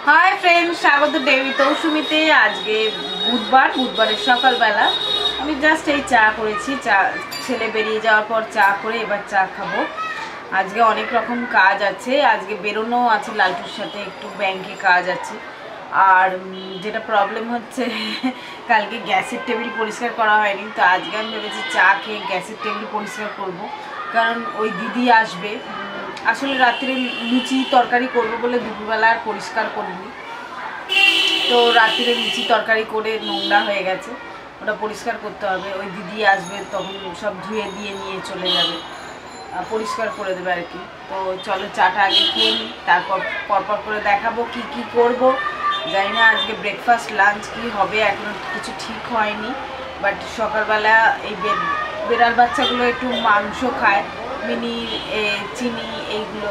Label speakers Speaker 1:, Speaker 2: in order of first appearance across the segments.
Speaker 1: Hi friends, স্বাগত দেবী তৌসুমিতে। আজকে বুধবারের সকালবেলা আমি জাস্ট এই চা করেছি। চা ছেলে বেরিয়ে যাওয়ার পর চা করে এবার চা খাবো। আজকে অনেক রকম কাজ আছে, আজকে বেরোনো আছে লালটুর সাথে, একটু ব্যাংকে কাজ আছে। আর যেটা প্রবলেম হচ্ছে কালকে গ্যাসের টেবিল পরিষ্কার করা হয়নি, তো আজকে আমি ভেবেছি চা খেয়ে গ্যাসের টেবিল পরিষ্কার করব, কারণ ওই দিদি আসবে। আসলে রাত্রে লুচি তরকারি করবো বলে দুপুরবেলা আর পরিষ্কার করিনি, তো রাত্রে লুচি তরকারি করে নোংরা হয়ে গেছে, ওটা পরিষ্কার করতে হবে। ওই দিদি আসবে, তখন সব ধুয়ে দিয়ে নিয়ে চলে যাবে, পরিষ্কার করে দেবে আর কি। তো চলো চাটা আগে খেয়ে নিই, তারপর পরপর করে দেখাবো কি কি করব। জানি না আজকে ব্রেকফাস্ট লাঞ্চ কি হবে, এখনো কিছু ঠিক হয়নি। বাট সকালবেলা এই বেড়াল বাচ্চাগুলো একটু মাংস খায়, মিনি চিনি এইগুলো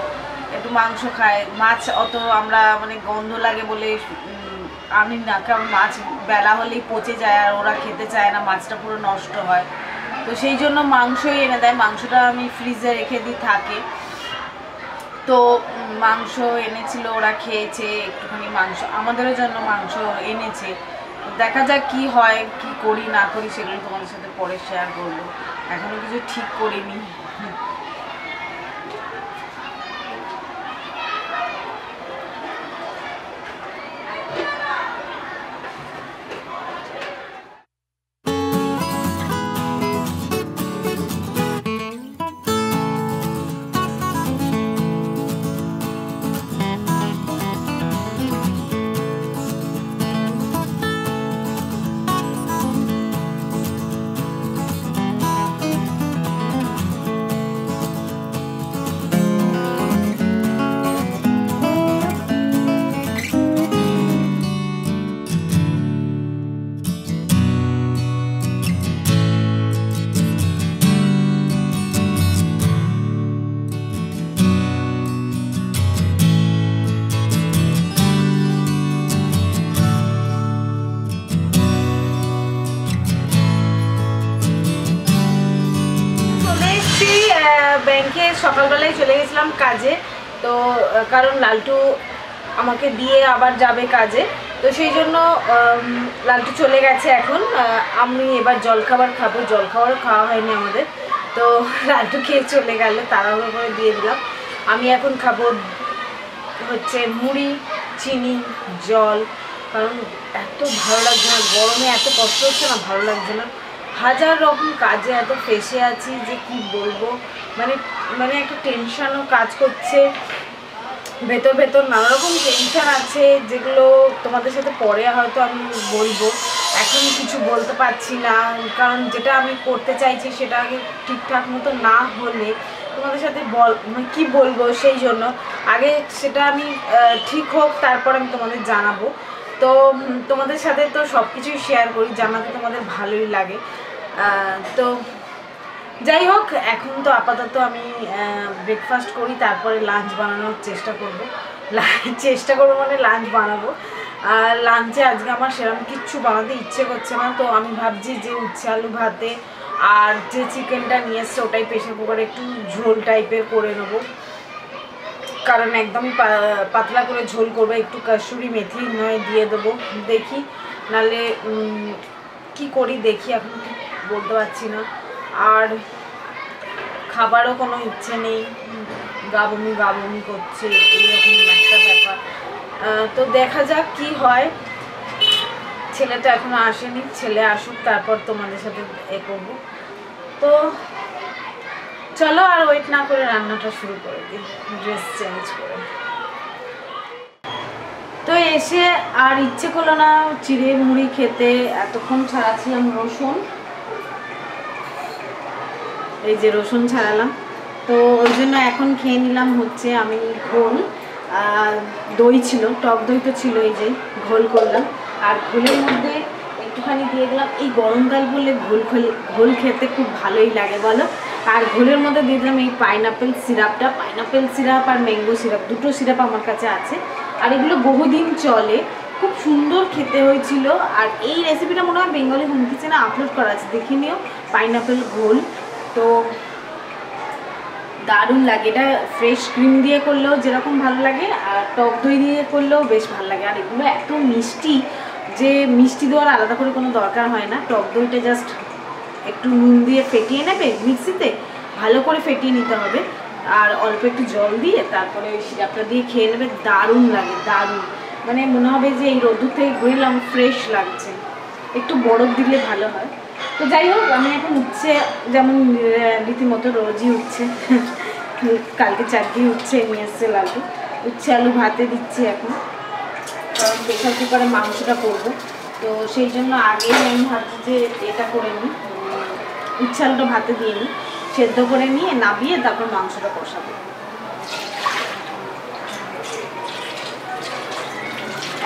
Speaker 1: একটু মাংস খায়। মাছ অত আমরা মানে গন্ধ লাগে বলে আনি না, কারণ মাছ বেলা হলেই পচে যায় আর ওরা খেতে চায় না, মাছটা পুরো নষ্ট হয়। তো সেই জন্য মাংসই এনে দেয়, মাংসটা আমি ফ্রিজে রেখে দিই থাকে। তো মাংস এনেছিল, ওরা খেয়েছে একটুখানি মাংস, আমাদেরও জন্য মাংস এনেছে। দেখা যাক কি হয়, কি করি না করি সেগুলো তোমাদের সাথে পরে শেয়ার করবো। এখনো কিছু ঠিক করিনি। ব্যাংকে সকালবেলায় চলে গেছিলাম কাজে, তো কারণ লালটু আমাকে দিয়ে আবার যাবে কাজে, তো সেই জন্য লালটু চলে গেছে। এখন আমি এবার জলখাবার খাবো, জলখাবারও খাওয়া হয়নি আমাদের, তো লালটু খেয়ে চলে গেল, তাড়াহুড়ো করে দিয়ে দিলাম। আমি এখন খাবো হচ্ছে মুড়ি, চিনি, জল, কারণ এত ভালো লাগছে না, গরমে এত কষ্ট হচ্ছে না, ভালো লাগছে না। হাজার রকম কাজে এত ফেসে আছি যে কি বলবো, মানে মানে একটা টেনশনও কাজ করছে ভেতর ভেতর, নানা রকম টেনশন আছে যেগুলো তোমাদের সাথে পরে হয়তো আমি বলবো, এখন কিছু বলতে পারছি না, কারণ যেটা আমি করতে চাইছি সেটা আগে ঠিকঠাক মতো না হলে তোমাদের সাথে মানে কী বলবো, সেই জন্য আগে সেটা আমি ঠিক হোক, তারপর আমি তোমাদের জানাবো। তো তোমাদের সাথে তো সব কিছুই শেয়ার করি, জানাতে তোমাদের ভালোই লাগে। তো যাই হোক, এখন তো আপাতত আমি ব্রেকফাস্ট করি, তারপরে লাঞ্চ বানানোর চেষ্টা করবো মানে লাঞ্চ বানাবো। আর লাঞ্চে আজকে আমার সেরকম কিচ্ছু বানাতে ইচ্ছে করছে না, তো আমি ভাবছি যে উচ্ছে আলু ভাতে আর যে চিকেনটা নিয়ে এসছে ওটাই প্রেশার কুকারে একটু ঝোল টাইপের করে নেবো, কারণ একদমই পাতলা করে ঝোল করবো, একটু কসুরি মেথি নয় দিয়ে দেবো, দেখি নালে কি করি দেখি, এখন বলতে পারছি না। আর খাবারও কোনো ইচ্ছে নেই, গাবমি করছে, এইরকম একটা ব্যাপার। তো দেখা যাক কি হয়, ছেলেটা এখনো আসেনি, ছেলে আসুক তারপর তোমাদের সাথে এ করবো। তো চলো আর ওয়েট না করে রান্নাটা শুরু করে দিই, ড্রেস চেঞ্জ করে। তো এসে আর ইচ্ছে করলো না চিড়ে মুড়ি খেতে, এতক্ষণ ছাড়াচ্ছিলাম রসুন, এই যে রসুন ছাড়ালাম, তো ওই জন্য এখন খেয়ে নিলাম হচ্ছে আমি ঘোল, দই ছিল, টক দই তো ছিল, এই যে ঘোল করলাম। আর ঘোলের মধ্যে একটুখানি দিয়ে দিলাম, এই গরমকাল বলে ঘোল খেতে খুব ভালোই লাগে বলো। আর ঘোলের মধ্যে দিয়ে দিলাম এই পাইনাপেল সিরাপটা, পাইনাপেল সিরাপ আর ম্যাঙ্গো সিরাপ, দুটো সিরাপ আমার কাছে আছে, আর এগুলো বহুদিন চলে, খুব সুন্দর খেতে হয়েছিল। আর এই রেসিপিটা মনে হয় বেঙ্গলি হোম কিচেনে আপলোড করা আছে, দেখে নিও, পাইনাপেল ঘোল। তো দারুণ লাগে। এটা ফ্রেশ ক্রিম দিয়ে করলেও যেরকম ভালো লাগে, আর টক দই দিয়ে করলেও বেশ ভালো লাগে। আর এগুলো এত মিষ্টি যে মিষ্টি দেওয়ার আলাদা করে কোনো দরকার হয় না। টক দইটা জাস্ট একটু নুন দিয়ে ফেটিয়ে নেবে মিক্সিতে, ভালো করে ফেটিয়ে নিতে হবে, আর অল্প একটু জল দিয়ে তারপরে ওই সিরাপটা দিয়ে খেয়ে নেবে। দারুণ লাগে, দারুণ। মানে মনে হবে যে এই রোদ্দুর থেকে ঘুরলাম, ফ্রেশ লাগছে। একটু বরফ দিলে ভালো হয়। তো যাই হোক, আমি এখন উঠছে, যেমন রীতিমতো রোজই উঠছে, কালকে চারদিন উঠছে নিয়ে এসছে লালু। উচ্ছে আলু ভাতে দিচ্ছি এখন, কারণ প্রেশার কুকারে মাংসটা করবো। তো সেই জন্য আগেই আমি ভাবছি যে এটা করে নিই, উচ্ছে আলুটা ভাতে দিয়ে নিই, সেদ্ধ করে নিয়ে নাবিয়ে তারপর মাংসটা কষাবো।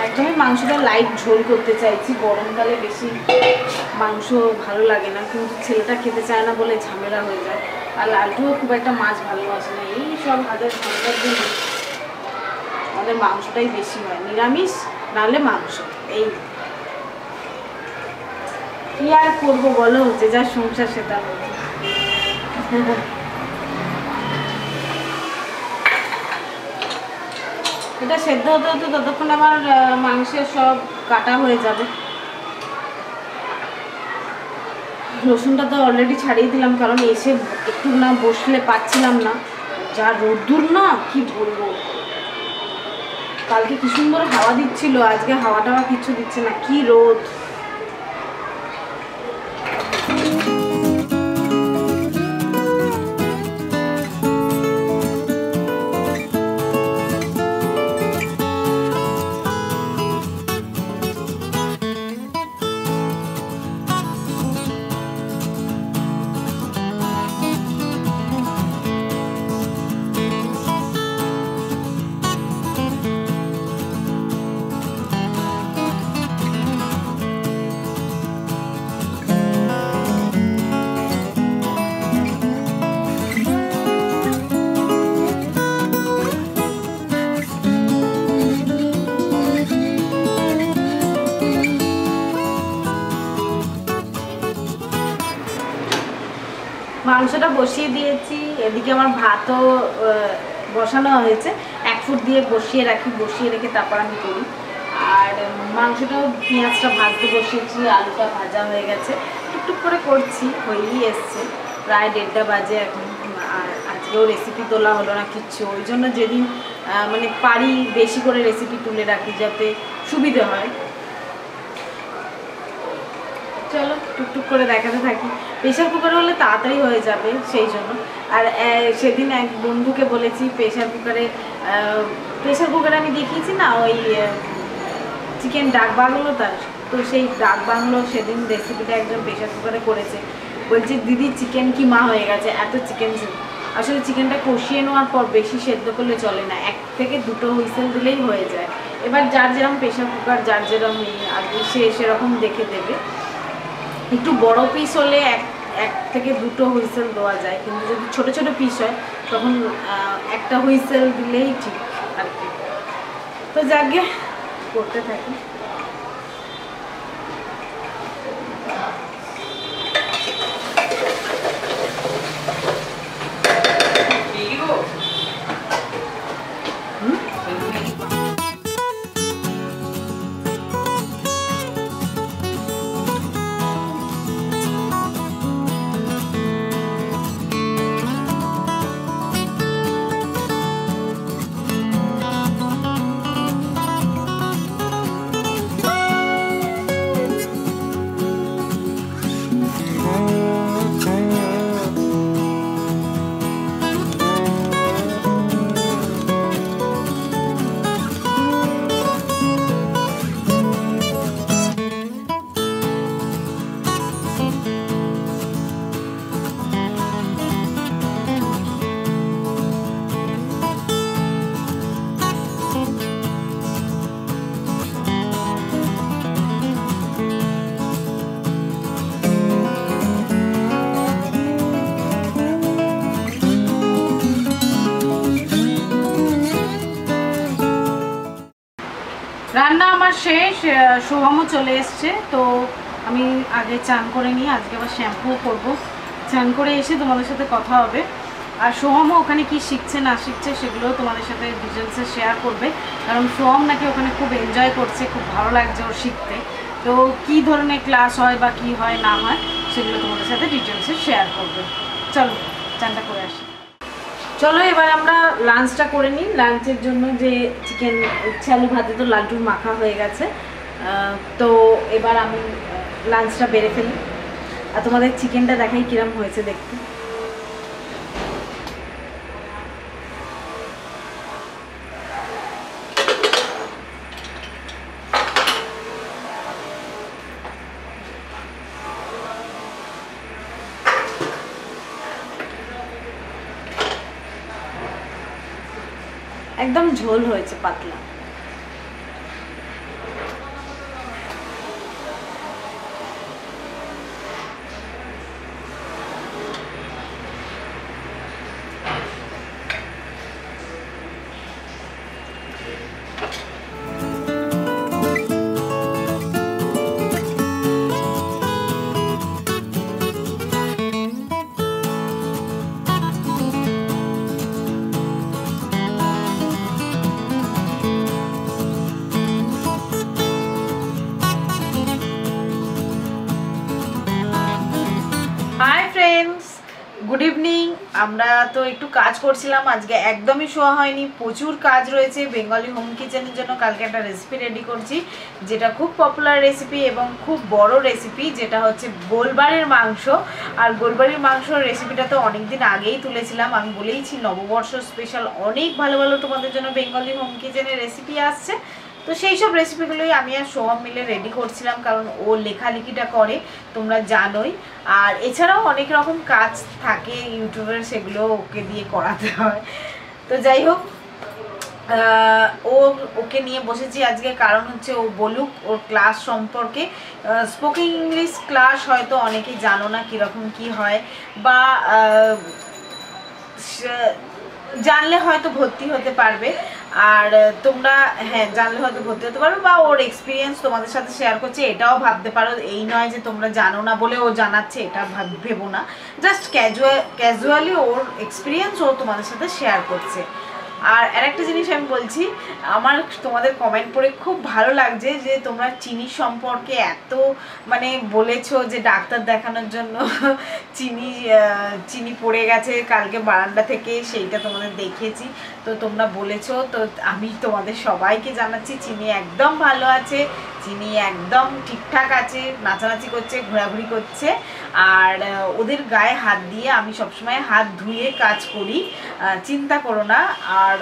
Speaker 1: একদমই মাংসটা লাইট ঝোল করতে চাইছি, গরমকালে বেশি মাংস ভালো লাগে না, কিন্তু ছেলেটা খেতে চায় না বলে ঝামেলা হয়ে যায়। আর লালটুও খুব একটা মাছ ভালোবাসে না। এই সব হাজার ঝামেলার জন্য আমাদের মাংসটাই বেশি হয়, নিরামিষ নাহলে মাংস। এই কি আর করবো বলো, যে যা সংসার সেটা হচ্ছে। এটা সেদ্ধ হতে হতে ততক্ষণ আমার মাংসের সব কাটা হয়ে যাবে। রসুনটা তো অলরেডি ছাড়িয়ে দিলাম, কারণ এসে একটু না বসলে পাচ্ছিলাম না, যা রোদ্দুর না কি বলবো। কালকে কি সুন্দর হাওয়া দিচ্ছিল, আজকে হাওয়া টাওয়া কিছু দিচ্ছে না, কি রোদ। মাংসটা বসিয়ে দিয়েছি, এদিকে আমার ভাতও বসানো হয়েছে। 1 ফুট দিয়ে বসিয়ে রাখি, বসিয়ে রেখে তারপর আমি করি। আর মাংসটাও পেঁয়াজটা ভাজতে বসিয়েছি, আলুটা ভাজা হয়ে গেছে, টুকটুক করে করছি, হয়েই এসছে। প্রায় 1:30 বাজে এখন। আর আজকেও রেসিপি তোলা হলো না কিচ্ছু, ওই জন্য যেদিন মানে পারি বেশি করে রেসিপি তুলে রাখি যাতে সুবিধে হয়। চলো টুকটুক করে দেখাতে থাকি। প্রেশার কুকারে হলে তাড়াতাড়ি হয়ে যাবে সেই জন্য। আর সেদিন এক বন্ধুকে বলেছি প্রেশার কুকারে আমি দেখিয়েছি না ওই চিকেন ডাক বাংলো, তার তো সেই ডাক বাংলো সেদিন রেসিপিটা একজন প্রেশার কুকারে করেছে। বলছে দিদি চিকেন কি মা হয়ে গেছে, এত চিকেন। আসলে চিকেনটা কষিয়ে নেওয়ার পর বেশি সেদ্ধ করলে চলে না, 1 থেকে 2টো হুইসেল দিলেই হয়ে যায়। এবার যার যেরকম প্রেশার কুকার, যার যেরকম আর সে সেরকম দেখে দেবে। একটু বড় পিস হলে 1 থেকে 2টো হুইসেল দেওয়া যায়, কিন্তু যদি ছোট ছোট পিস হয় তখন 1টা হুইসেল দিলেই ঠিক আর কি। তো যাকে করতে থাকি। রান্না আমার শেষ, সোহামও চলে এসছে। তো আমি আগে চান করে নিই, আজকে আবার শ্যাম্পুও করবো। চান করে এসে তোমাদের সাথে কথা হবে। আর সোহমও ওখানে কি শিখছে না শিখছে সেগুলোও তোমাদের সাথে ডিটেলসে শেয়ার করবে, কারণ সোহম নাকি ওখানে খুব এনজয় করছে, খুব ভালো লাগছে ওর শিখতে। তো কী ধরনের ক্লাস হয় বা কি হয় না হয় সেগুলো তোমাদের সাথে ডিটেলসে শেয়ার করবে। চলো চানটা করে আসি। চলো এবার আমরা লাঞ্চটা করে নিই। লাঞ্চের জন্য যে চিকেন আলু ভাতে তো লাড্ডুর মাখা হয়ে গেছে, তো এবার আমি লাঞ্চটা বেড়ে ফেলি। আর তোমাদের চিকেনটা দেখাই কিরম হয়েছে দেখতে। একদম ঝোল হয়েছে, পাতলা। Hi friends, good evening. আমরা তো একটু কাজ করছিলাম, আজকে একদমই শোয়া হয়নি, প্রচুর কাজ রয়েছে বেঙ্গলি হোম কিচেনের জন্য। কালকে একটা রেসিপি রেডি করছি, যেটা খুব পপুলার রেসিপি এবং খুব বড় রেসিপি, যেটা হচ্ছে গোলবাড়ির মাংস। আর গোলবাড়ির মাংসর রেসিপিটা তো অনেকদিন আগেই তুলেছিলাম, আমি বলেইছি নববর্ষ স্পেশাল অনেক ভালো ভালো তোমাদের জন্য বেঙ্গলি হোম কিচেনের রেসিপি আসছে। তো সেই সব রেসিপিগুলোই আমি আর সোহম মিলে রেডি করছিলাম, কারণ ও লেখালেখিটা করে তোমরা জানোই। আর এছাড়াও অনেক রকম কাজ থাকে ইউটিউবের, সেগুলো ওকে দিয়ে করাতে হয়। তো যাই হোক, ওকে নিয়ে বসেছি আজকে, কারণ হচ্ছে ও বলুক ওর ক্লাস সম্পর্কে। স্পোকেন ইংলিশ ক্লাস হয়তো অনেকেই জানো না কীরকম কি হয়, বা জানলে হয়তো ভর্তি হতে পারবে। আর তোমরা হ্যাঁ জানলে হয়তো ভর্তি হতে পারবে, বা ওর এক্সপিরিয়েন্স তোমাদের সাথে শেয়ার করছে এটাও ভাবতে পারো। এই নয় যে তোমরা জানো না বলে ও জানাচ্ছে, এটা ভেবো না। জাস্ট ক্যাজুয়ালি ওর এক্সপিরিয়েন্স ও তোমাদের সাথে শেয়ার করছে। আর আরেকটা জিনিস আমি বলছি, আমার তোমাদের কমেন্ট পড়ে খুব ভালো লাগছে যে তোমরা চিনি সম্পর্কে এত মানে বলেছো, যে ডাক্তার দেখানোর জন্য চিনি পড়ে গেছে কালকে বারান্দা থেকে, সেইটা তোমাদের দেখেছি। তো তোমরা বলেছো, তো আমি তোমাদের সবাইকে জানাচ্ছি চিনি একদম ভালো আছে, চিনি একদম ঠিকঠাক আছে, নাচানাচি করছে, ঘোরাঘুরি করছে। আর ওদের গায়ে হাত দিয়ে আমি সবসময় হাত ধুয়ে কাজ করি, চিন্তা করো না। আর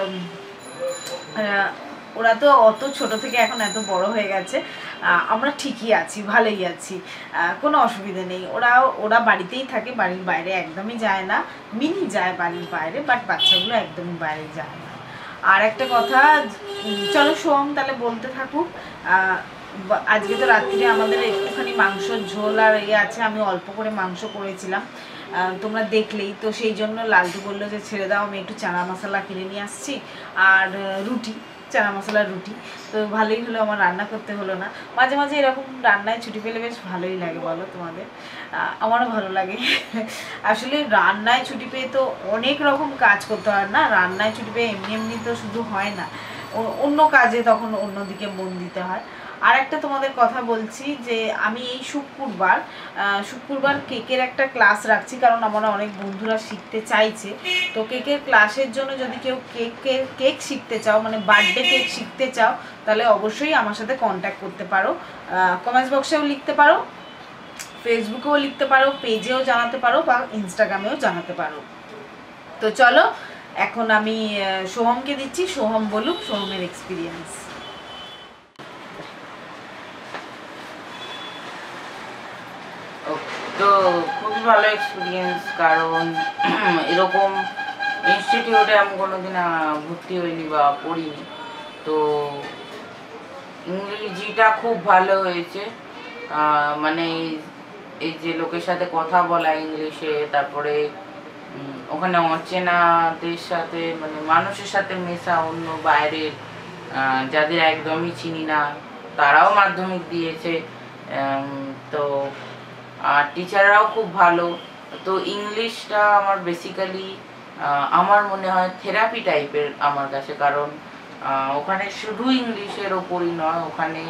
Speaker 1: ওরা তো অত ছোট থেকে এখন এত বড় হয়ে গেছে, আমরা ঠিকই আছি, ভালোই আছি, কোনো অসুবিধা নেই। ওরা বাড়িতেই থাকে, বাড়ির বাইরে একদমই যায় না। মিনি যায় বাড়ির বাইরে, বাট বাচ্চাগুলো একদমই বাইরে যায় না। আর একটা কথা, চলো সোহম তাহলে বলতে থাকুক। আজকে তো রাত্রিরে আমাদের একটুখানি মাংসর ঝোল আর ইয়ে আছে, আমি অল্প করে মাংস করেছিলাম, তোমরা দেখলেই তো। সেই জন্য লালটু বললো যে ছেড়ে দাও, আমি একটু চানা মশলা কিনে নিয়ে আসছি আর রুটি, চানা মশলার রুটি। তো ভালোই হলো, আমার রান্না করতে হলো না। মাঝে মাঝে এরকম রান্নায় ছুটি পেলে বেশ ভালোই লাগে, বলো তোমাদের? আমারও ভালো লাগে। আসলে রান্নায় ছুটি পেয়ে তো অনেক রকম কাজ করতে হয় না, রান্নায় ছুটি পেয়ে এমনি এমনি তো শুধু হয় না, অন্য কাজে তখন অন্যদিকে মন দিতে হয়। আর একটা তোমাদের কথা বলছি, যে আমি এই শুক্রবার কেকের একটা ক্লাস রাখছি, কারণ আমার অনেক বন্ধুরা শিখতে চাইছে। তো কেকের ক্লাসের জন্য যদি কেউ কেক শিখতে চাও, মানে বার্থডে কেক শিখতে চাও, তাহলে অবশ্যই আমার সাথে কন্ট্যাক্ট করতে পারো। কমেন্টস বক্সেও লিখতে পারো, ফেসবুকেও লিখতে পারো, পেজেও জানাতে পারো, বা ইনস্টাগ্রামেও জানাতে পারো। তো চলো এখন আমি সোহমকে দিচ্ছি, সোহম বলুক সোহমের এক্সপিরিয়েন্স।
Speaker 2: তো খুবই ভালো এক্সপিরিয়েন্স, কারণ এরকম ইনস্টিটিউটে আমি কোনোদিন ভর্তি হইনি বা পড়িনি। তো ইংরেজিটা খুব ভালো হয়েছে, মানে এই যে লোকের সাথে কথা বলা ইংলিশে, তারপরে ওখানে অচেনাদের সাথে মানে মানুষের সাথে মেশা, অন্য বাইরের যাদের একদমই চিনি না, তারাও মাধ্যমিক দিয়েছে। তো আর টিচাররাও খুব ভালো। তো ইংলিশটা আমার বেসিক্যালি আমার মনে হয় থেরাপি টাইপের আমার কাছে, কারণ ওখানে শুধু ইংলিশের ওপরই নয়, ওখানে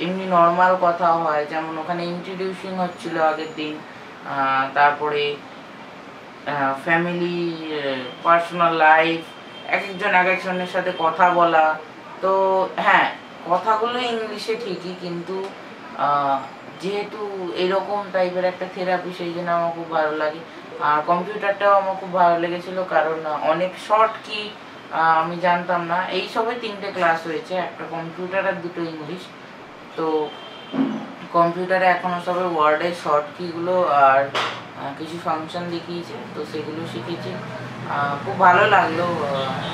Speaker 2: এমনি নর্মাল কথা হয়, যেমন ওখানে ইন্ট্রোডিউসিং হচ্ছিল আগের দিন, তারপরে ফ্যামিলি, পার্সোনাল লাইফ, এক একজনের সাথে কথা বলা। তো হ্যাঁ, কথাগুলো ইংলিশে ঠিকই, কিন্তু যেহেতু এরকম টাইপের একটা থেরাপি, সেই জন্য আমার খুব ভালো লাগে। আর কম্পিউটারটাও আমার খুব ভালো লেগেছিলো, কারণ অনেক শর্ট কি আমি জানতাম না। এই সবে 3টে ক্লাস হয়েছে, একটা কম্পিউটার আর 2টো ইংলিশ। তো কম্পিউটারে এখনও সবে ওয়ার্ডের শর্ট কিগুলো আর কিছু ফাংশন দেখিয়েছে, তো সেগুলো শিখেছি। খুব ভালো লাগলো,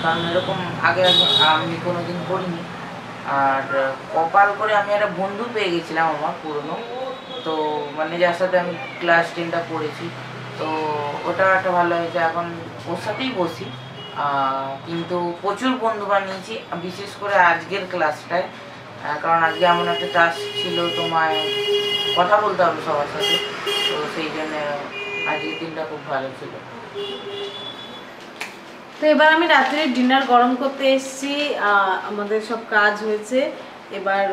Speaker 2: কারণ এরকম আগে আমি কোনোদিন করিনি। আর কপাল করে আমি একটা বন্ধু পেয়ে গেছিলাম আমার পুরনো, তো মানে যার সাথে আমি ক্লাস 10টা পড়েছি। তো ওটা একটা ভালো হয়েছে, এখন ওর সাথেই বসি। কিন্তু প্রচুর বন্ধু বানিয়েছি, বিশেষ করে আজকের ক্লাসটায়, কারণ আজকে এমন একটা টাস্ক ছিল, তোমায় কথা বলতে হবে সবার সাথে, তো সেই জন্য আজকের দিনটা খুব ভালো ছিল।
Speaker 1: তো এবার আমি রাত্রে ডিনার গরম করতে এসেছি, আমাদের সব কাজ হয়েছে। এবার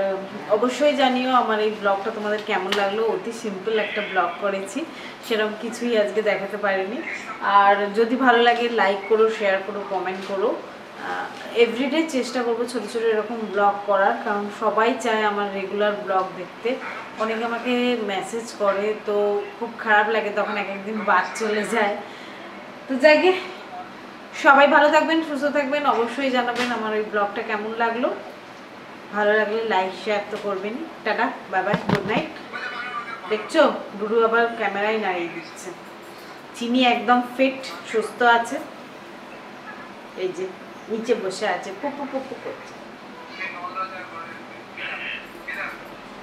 Speaker 1: অবশ্যই জানিও আমার এই ব্লগটা তোমাদের কেমন লাগলো। অতি সিম্পল একটা ব্লগ করেছি, সেরকম কিছুই আজকে দেখাতে পারিনি। আর যদি ভালো লাগে লাইক করো, শেয়ার করো, কমেন্ট করো। এভরিডে চেষ্টা করবো ছোটো ছোটো এরকম ব্লগ করার, কারণ সবাই চায় আমার রেগুলার ব্লগ দেখতে। অনেকে আমাকে মেসেজ করে, তো খুব খারাপ লাগে তখন, এক একদিন বাদ চলে যায়। তো যাকে সবাই ভালো থাকবেন, সুস্থ থাকবেন, অবশ্যই জানাবেন আমার এই ব্লগটা কেমন লাগলো। ভালো লাগলে লাইক শেয়ার তো করবেন। Tata, bye bye, good night. দেখছো ডুডু আবার ক্যামেরায় নাড়িয়ে দিচ্ছে। চিনি একদম ফিট, সুস্থ আছে, এই যে নিচে বসে আছে, পুপু পুপু করছে।